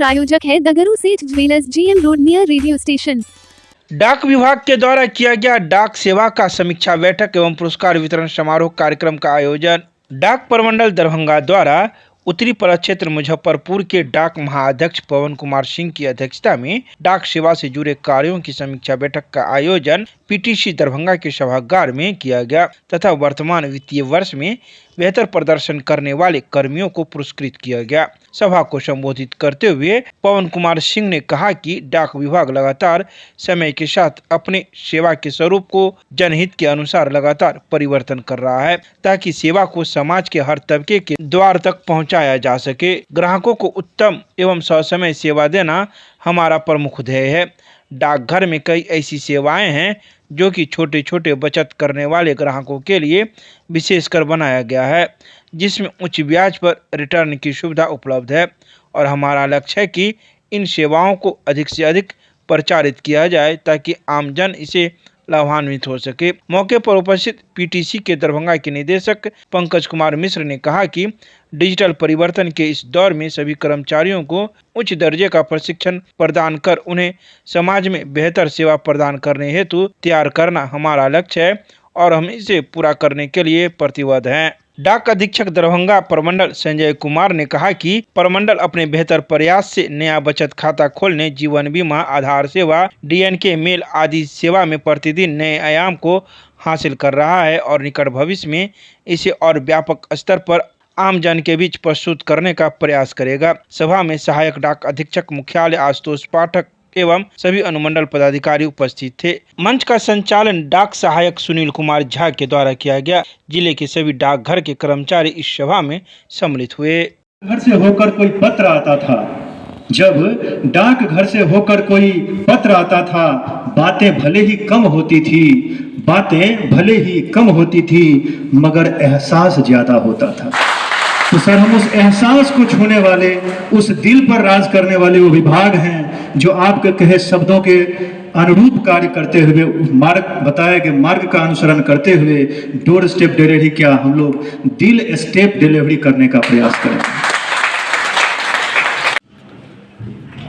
प्रायोजक है दगरू सेठ jewellers, GM road, near radio station. डाक विभाग के द्वारा किया गया डाक सेवा का समीक्षा बैठक एवं पुरस्कार वितरण समारोह कार्यक्रम का आयोजन। डाक प्रमंडल दरभंगा द्वारा उत्तरी प्रक्षेत्र मुजफ्फरपुर के डाक महाअध्यक्ष पवन कुमार सिंह की अध्यक्षता में डाक सेवा से जुड़े कार्यों की समीक्षा बैठक का आयोजन PTC दरभंगा के सभागार में किया गया तथा वर्तमान वित्तीय वर्ष में बेहतर प्रदर्शन करने वाले कर्मियों को पुरस्कृत किया गया। सभा को संबोधित करते हुए पवन कुमार सिंह ने कहा कि डाक विभाग लगातार समय के साथ अपने सेवा के स्वरूप को जनहित के अनुसार लगातार परिवर्तन कर रहा है ताकि सेवा को समाज के हर तबके के द्वार तक पहुंचाया जा सके। ग्राहकों को उत्तम एवं ससमय सेवा देना हमारा प्रमुख ध्येय है। डाकघर में कई ऐसी सेवाएं हैं जो कि छोटे छोटे बचत करने वाले ग्राहकों के लिए विशेषकर बनाया गया है, जिसमें उच्च ब्याज पर रिटर्न की सुविधा उपलब्ध है और हमारा लक्ष्य है कि इन सेवाओं को अधिक से अधिक प्रचारित किया जाए ताकि आमजन इसे लाभान्वित हो सके। मौके पर उपस्थित PTC के दरभंगा के निदेशक पंकज कुमार मिश्र ने कहा कि डिजिटल परिवर्तन के इस दौर में सभी कर्मचारियों को उच्च दर्जे का प्रशिक्षण प्रदान कर उन्हें समाज में बेहतर सेवा प्रदान करने हेतु तैयार करना हमारा लक्ष्य है और हम इसे पूरा करने के लिए प्रतिबद्ध हैं। डाक अधीक्षक दरभंगा प्रमंडल संजय कुमार ने कहा कि प्रमंडल अपने बेहतर प्रयास से नया बचत खाता खोलने, जीवन बीमा, आधार सेवा, DNK मेल आदि सेवा में प्रतिदिन नए आयाम को हासिल कर रहा है और निकट भविष्य में इसे और व्यापक स्तर पर आम जन के बीच प्रस्तुत करने का प्रयास करेगा। सभा में सहायक डाक अधीक्षक मुख्यालय आशुतोष पाठक एवं सभी अनुमंडल पदाधिकारी उपस्थित थे। मंच का संचालन डाक सहायक सुनील कुमार झा के द्वारा किया गया। जिले के सभी डाकघर के कर्मचारी इस सभा में सम्मिलित हुए। घर से होकर कोई पत्र आता था, जब डाक घर से होकर कोई पत्र आता था, बातें भले ही कम होती थी मगर एहसास ज्यादा होता था। तो सर, हम उस एहसास को छूने वाले, उस दिल पर राज करने वाले वो विभाग हैं जो आपके कहे शब्दों के अनुरूप कार्य करते हुए मार्ग बताए गए मार्ग का अनुसरण करते हुए डोर स्टेप डिलीवरी क्या हम लोग दिल स्टेप डिलीवरी करने का प्रयास करें।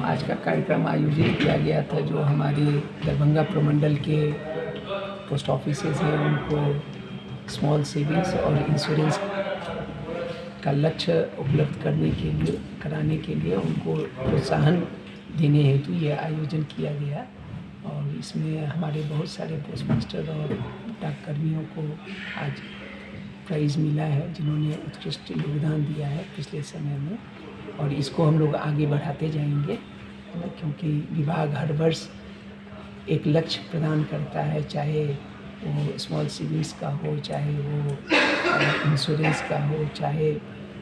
आज का कार्यक्रम आयोजित किया गया था जो हमारे दरभंगा प्रमंडल के पोस्ट ऑफिसेज हैं उनको स्मॉल सेविंग्स और इंश्योरेंस का लक्ष्य उपलब्ध कराने के लिए उनको प्रोत्साहन देने हेतु यह आयोजन किया गया और इसमें हमारे बहुत सारे पोस्ट मास्टर और डाककर्मियों को आज प्राइज़ मिला है जिन्होंने उत्कृष्ट योगदान दिया है पिछले समय में और इसको हम लोग आगे बढ़ाते जाएंगे क्योंकि विभाग हर वर्ष एक लक्ष्य प्रदान करता है, चाहे वो स्मॉल सेविंग्स का हो, चाहे वो इंश्योरेंस का हो, चाहे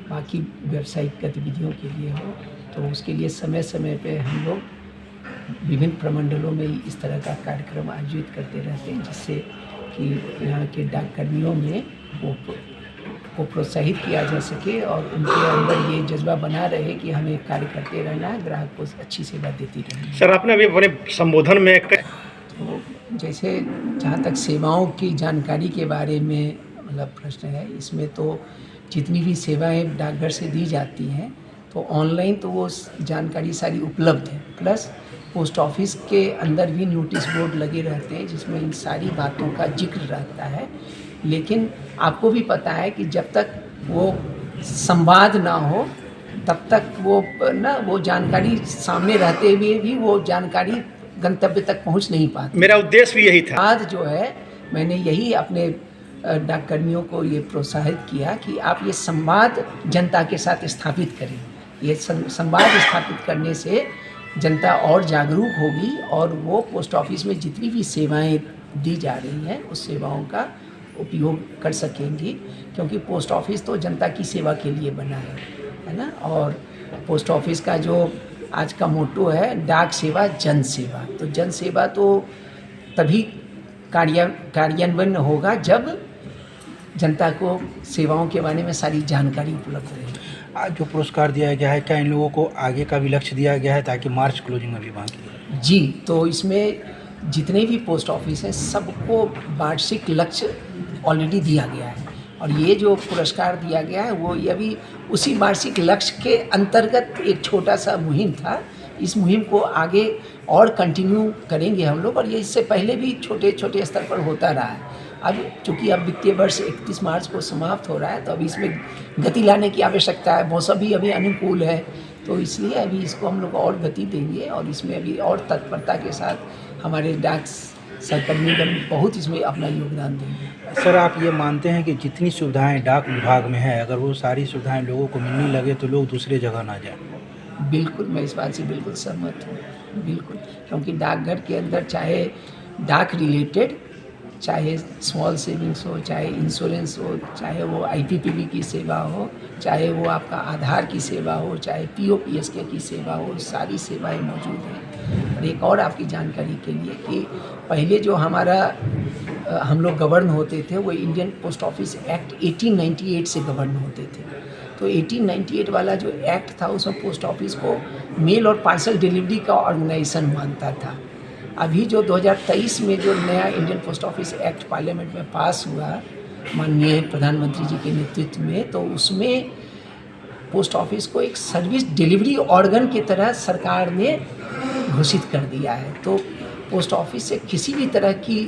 बाकी व्यावसायिक गतिविधियों के लिए हो। तो उसके लिए समय समय पे हम लोग विभिन्न प्रमंडलों में इस तरह का कार्यक्रम आयोजित करते रहते हैं जिससे कि यहाँ के डाककर्मियों में वो प्रोत्साहित किया जा सके और उनके अंदर ये जज्बा बना रहे कि हमें कार्य करते रहना है, ग्राहक को अच्छी सेवा देती रहनी है। सर, आपने अभी अपने संबोधन में तो जैसे जहाँ तक सेवाओं की जानकारी के बारे में मतलब प्रश्न है, इसमें तो जितनी भी सेवाएं डाकघर से दी जाती हैं तो ऑनलाइन तो वो जानकारी सारी उपलब्ध है, प्लस पोस्ट ऑफिस के अंदर भी नोटिस बोर्ड लगे रहते हैं जिसमें इन सारी बातों का जिक्र रहता है। लेकिन आपको भी पता है कि जब तक वो संवाद ना हो तब तक वो जानकारी सामने रहते हुए भी वो जानकारी गंतव्य तक पहुंच नहीं पाती। मेरा उद्देश्य भी यही था। आज जो है मैंने यही अपने डाककर्मियों को ये प्रोत्साहित किया कि आप ये संवाद जनता के साथ स्थापित करें। ये संवाद स्थापित करने से जनता और जागरूक होगी और वो पोस्ट ऑफिस में जितनी भी सेवाएं दी जा रही हैं उस सेवाओं का उपयोग कर सकेंगी क्योंकि पोस्ट ऑफिस तो जनता की सेवा के लिए बना है ना। और पोस्ट ऑफिस का जो आज का मोटो है डाक सेवा जन सेवा, तो जन सेवा तो तभी कार्यान्वयन होगा जब जनता को सेवाओं के बारे में सारी जानकारी उपलब्ध रहेगी। आज जो पुरस्कार दिया गया है क्या इन लोगों को आगे का भी लक्ष्य दिया गया है ताकि मार्च क्लोजिंग में भी बाकी? जी, तो इसमें जितने भी पोस्ट ऑफिस हैं सबको वार्षिक लक्ष्य ऑलरेडी दिया गया है। और ये जो पुरस्कार दिया गया है वो ये भी उसी वार्षिक लक्ष्य के अंतर्गत एक छोटा सा मुहिम था। इस मुहिम को आगे और कंटिन्यू करेंगे हम लोग, और ये इससे पहले भी छोटे छोटे स्तर पर होता रहा है। अब चूँकि अब वित्तीय वर्ष 31 मार्च को समाप्त हो रहा है, तो अभी इसमें गति लाने की आवश्यकता है। मौसम भी अभी अनुकूल है, तो इसलिए अभी इसको हम लोग और गति देंगे और इसमें अभी और तत्परता के साथ हमारे डाक सहकर्मीगण बहुत इसमें अपना योगदान देंगे। सर, आप ये मानते हैं कि जितनी सुविधाएं डाक विभाग में है, अगर वो सारी सुविधाएं लोगों को मिलने लगे तो लोग दूसरी जगह ना जाएं? बिल्कुल, मैं इस बात से बिल्कुल सहमत हूँ, बिल्कुल। क्योंकि डाकघर के अंदर चाहे डाक रिलेटेड, चाहे स्मॉल सेविंग्स हो, चाहे इंश्योरेंस हो, चाहे वो IPPB की सेवा हो, चाहे वो आपका आधार की सेवा हो, चाहे POPSK की सेवा हो, सारी सेवाएं मौजूद हैं। और एक और आपकी जानकारी के लिए कि पहले जो हमारा हम लोग गवर्न होते थे वो इंडियन पोस्ट ऑफिस एक्ट 1898 से गवर्न होते थे। तो 1898 वाला जो एक्ट था उसमें पोस्ट ऑफिस को मेल और पार्सल डिलीवरी का ऑर्गेनाइजेशन मानता था। अभी जो 2023 में जो नया Indian post office act parliament में पास हुआ माननीय प्रधानमंत्री जी के नेतृत्व में, तो उसमें पोस्ट ऑफिस को एक सर्विस डिलीवरी ऑर्गन की तरह सरकार ने घोषित कर दिया है। तो पोस्ट ऑफिस से किसी भी तरह की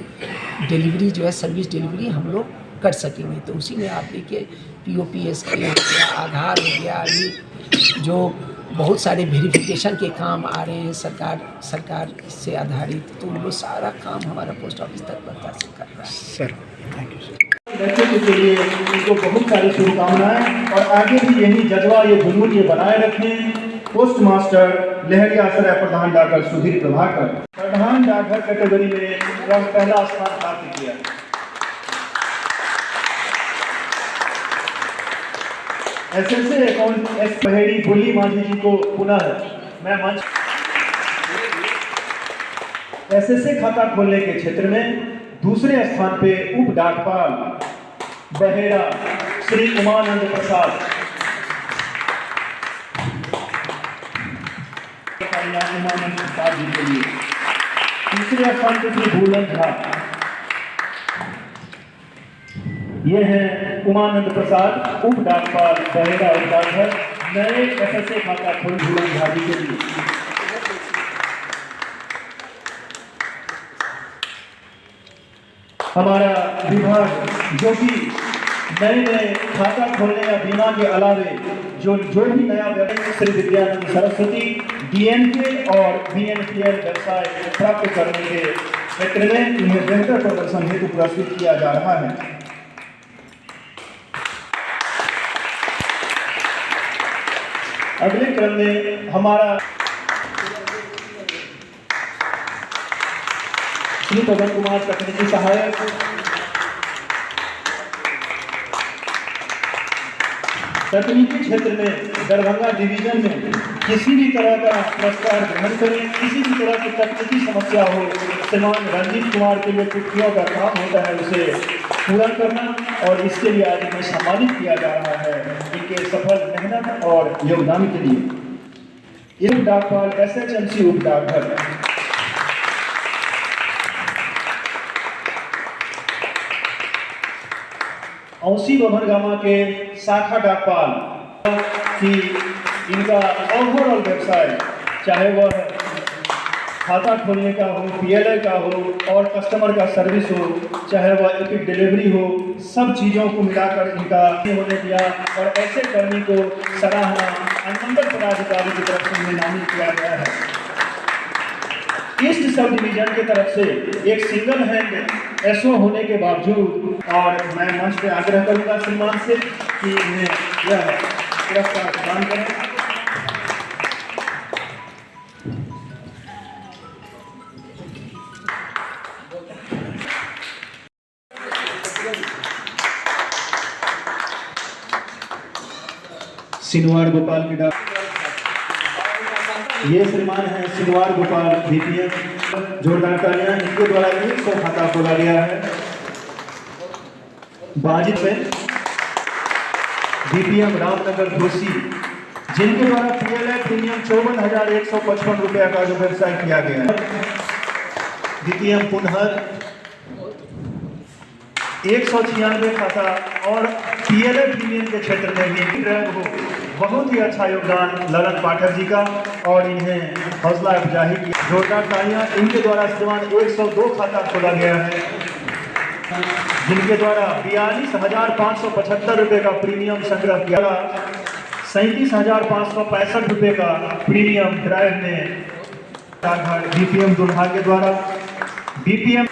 डिलीवरी जो है, सर्विस डिलीवरी हम लोग कर सकेंगे। तो उसी में आप देखिए POPSK हो गया, आधार हो गया, अभी जो बहुत सारे वेरिफिकेशन के काम आ रहे हैं सरकार से आधारित, तो वो सारा काम हमारा पोस्ट ऑफिस तत्परता से कर रहा है। Sir, thank you sir. व्यक्तित्व के लिए उनको बहुत सारी शुभकामनाएं और आगे भी यही जज्बा, ये जुनून ये बनाए रखें। पोस्ट मास्टर लहरियासराय प्रधान डॉक्टर सुधीर प्रभाकर प्रधान डाकघर कैटेगरी में पहला स्थान प्राप्त किया। SSA अकाउंट एस पहेड़ी बुल्ली माझी जी को पुनः मैं मंच। SSA खाता खोलने के क्षेत्र में दूसरे स्थान पे उप डाकपाल बहेड़ा श्री उमानंद प्रसाद, उमानंद प्रसाद जी के लिए। तीसरे स्थान पे श्री भूलन झा, ये है उमानंद प्रसाद उप डाकपाल बहेड़ा उप डाकघर, नए SSA खाता खोल भूलन झा जी के लिए। हमारा विभाग जो भी नए खाता खोलने या बीमा के अलावे जो भी नया व्यवसाय श्री विद्यानंद सरस्वती DNK और BNPL व्यवसाय प्राप्त करने के क्षेत्र में इन्हें बेहतर प्रदर्शन हेतु पुरस्कृत किया जा रहा है। अगले क्रम में हमारा श्री पवन कुमार तकनीकी सहायक, तकनीकी क्षेत्र में दरभंगा डिवीजन में किसी भी तरह का पुरस्कार ग्रहण करें, किसी भी तरह की तकनीकी समस्या हो, श्रीमान रंजीत कुमार के लिए कुर्सियों का काम होता है उसे पूरा करना, और इसके लिए आज इन्हें सम्मानित किया जा रहा है इनके सफल मेहनत और योगदान के लिए। उप डाकपाल SHMC उप डाकघर, औसी बभनगामा के शाखा डाकपाल की इनका ओवरऑल व्यवसाय, चाहे वह खाता खोलने का हो, PLA का हो और कस्टमर का सर्विस हो, चाहे वह इपिक डिलीवरी हो, सब चीज़ों को मिलाकर इनका होने दिया और ऐसे कर्मी को सराहना अनुमंडल पदाधिकारी की तरफ से नामित किया गया है। ईस्ट सब डिवीजन की तरफ से एक सिंगल हैंड SO होने के बावजूद, और मैं मंच पे आग्रह करूंगा श्रीमान से कि इन्हें यह पुरस्कार प्रदान करें। सिनवार गोपाल की डाक, ये श्रीमान है सिनवार गोपाल DPM, जोरदार तालियां, इनके द्वारा 100 खाता खोला गया है। बाजित में DPM रामनगर घोसी, जिनके द्वारा PLA प्रीमियम 54,155 रुपया का जो व्यवसाय किया गया है। DPM पुनहर 196 खाता और PLA प्रीमियम के क्षेत्र में भी ड्राइव हो। बहुत ही अच्छा योगदान ललन पाठक जी का और इन्हें हौसला अफजाई की जोरदार तालियां। इनके द्वारा श्रीमान 102 खाता खोला गया है, जिनके द्वारा 42,575 रुपये का प्रीमियम संग्रह किया। 37,565 रुपये का प्रीमियम ड्राइव में BPM दुल्हा के द्वारा BPM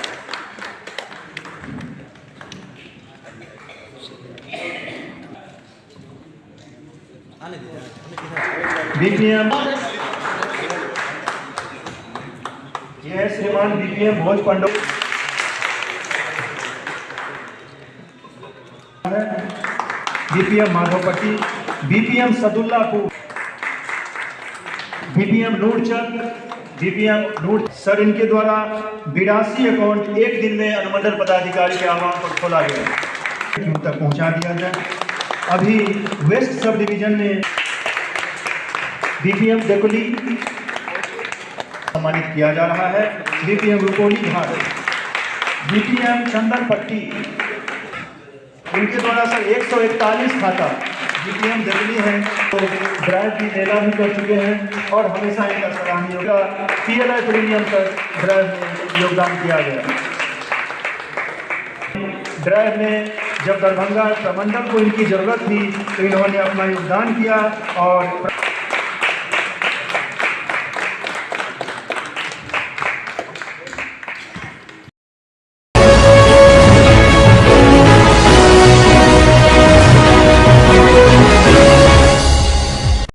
यह श्रीमान BPM भोज पंडो BPM Madhavpatti, BPM सदुल्लापुर, BPM नूरचंद, BPM नूर सर, इनके द्वारा 82 अकाउंट एक दिन में अनुमंडल पदाधिकारी के आह्वान पर खोला गया, तक पहुंचा दिया जाए। अभी वेस्ट सब डिवीजन में BPM देकुली सम्मानित किया जा रहा है। BPM रुपोली घाट, BPM चंदन पट्टी, इनके द्वारा सर 141 खाता BPM देकुली है, तो ड्राइव की मेला भी कर चुके हैं और हमेशा इनका सराहनीय होगा। PLA प्रीमियम तक ड्राइव में योगदान किया गया। ड्राइव में जब दरभंगा प्रमंडल को इनकी जरूरत थी तो इन्होंने अपना योगदान किया और